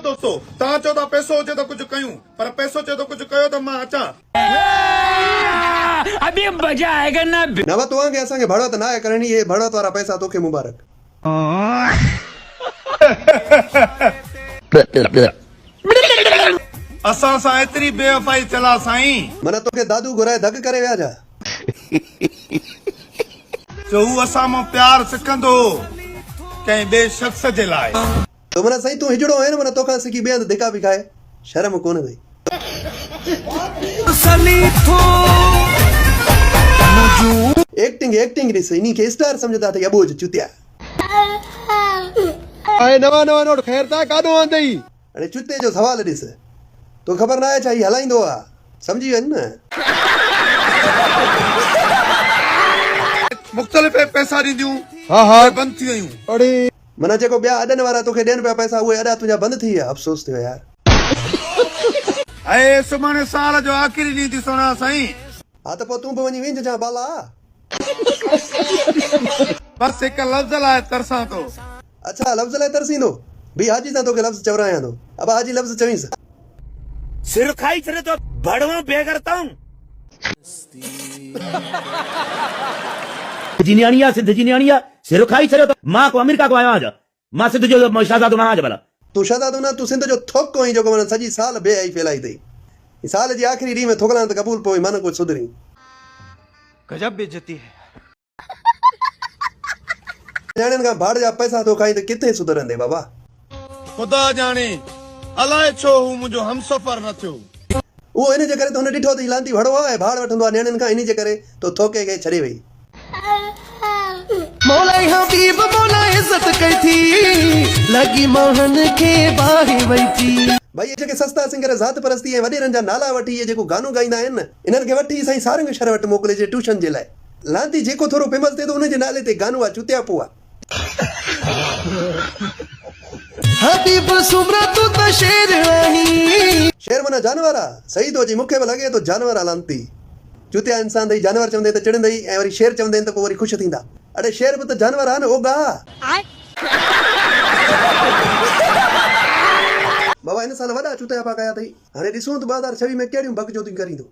दोस्तो तव्हां चओ था पैसो हुजे त कुझु कयूं पर पैसो चए थो कुझु कयो त मां अचां अभी मजा आएगा ना नवा तव्हांखे असांखे भाड़ो त न आहे करणी ये भाड़ो वारा पैसा तोखे मुबारक असां सां एतिरी बेवफ़ाई चला साईं माना तोखे दादू घुराए धक करे विया जा जो हू असां मां प्यार सिखंदो कंहिं ॿिए शख़्स जे लाइ तो माना सही तूं हिजड़ो आहे न माना तोखां सिखी ॿिए हंधि धिका बि खाए शर्म कोन भई एक्टिंग ॾिस इन्ही खे स्टार सम्झंदा अथई अबोज चुतिया नवा नवा नोट ख़ैर था काॾो आंदई हाणे चुते जो सवाल ॾिस तो ख़बर न आहे छा ही हलाईंदो आहे सम्झी वञ न मुख़्तलिफ़ पैसा ॾींदियूं हाँ हाँ बंदि थी वयूं अरे माना जेको ॿिया अॾनि वारा तोखे ॾियनि पिया पैसा उहे अॾा तुंहिंजा बंदि थी विया अफ़सोस थियो यार ऐं सुभाणे साल जो आख़िरी ॾींहुं थी सोना साईं हा त पोइ तूं बि वञी विंझ जा बाला बसि हिकु लफ़्ज़ लाइ तरसां थो अच्छा लफ़्ज़ लाइ तरसींदो भी हाजी सां तोखे लफ़्ज़ चवरायां थो अब हाजी लफ़्ज़ चवीसि सिर खाई छॾे तो भड़वा बेगरता हूं जिनियानिया सिद्ध जिनियानिया सिर खाई छॾे तो मां को अमेरिका को आयो आहियां मां सिद्ध जो शहज़ादो न आहियां भला तूं शहज़ादो न तूं सिंध जो थोक कोई जेको माना सॼी साल बेआई फैलाई अथई साल जे आख़िरी ॾींहं में थोकलां त क़बूल पोइ माना कुझु सुधरी गजब बेइज्जती है ॼाणनि खां भाड़ जा पैसा थो खाई त किथे सुधरंदे बाबा ख़ुदा ॼाणे अलाए छो हू मुंहिंजो हमसफ़र न थियो उहो इन जे करे त हुन ॾिठो अथई लांती भड़ो आहे भाड़ वठंदो आहे ॼाणनि खां इन जे करे तो थोके खे छॾे वई मौला हबीब मौला इज्जत कई थी लगी मोहन के बाही वई थी भाई ये जेके सस्ता सिंगर ज़ात परस्ती ऐं वॾेरनि जा नाला वठी इहे जेको गानो गाईंदा आहिनि न इन्हनि खे वठी साईं सारंग शहर वटि मोकिले जे ट्यूशन जे लाइ लांती जेको थोरो फेमस थिए थो उन जे नाले ते गानो आहे चुतिया पोइ आहे हबीब सुमरा तू त शेर आही शेर माना जानवर आहे सही थो अचे मूंखे बि लॻे थो जानवर आहे लांती चुतिया इंसान अथई जानवर चवंदे त चिड़ंदई ऐं वरी शेर चवंदे त पोइ वरी ख़ुशि थींदा अड़े शेर बि त जानवर आहे न ओगा बाबा इन साल वॾा चुतिया पा कया अथई हाणे ॾिसूं त 2026 में कहिड़ियूं बकचोदियूं करींदो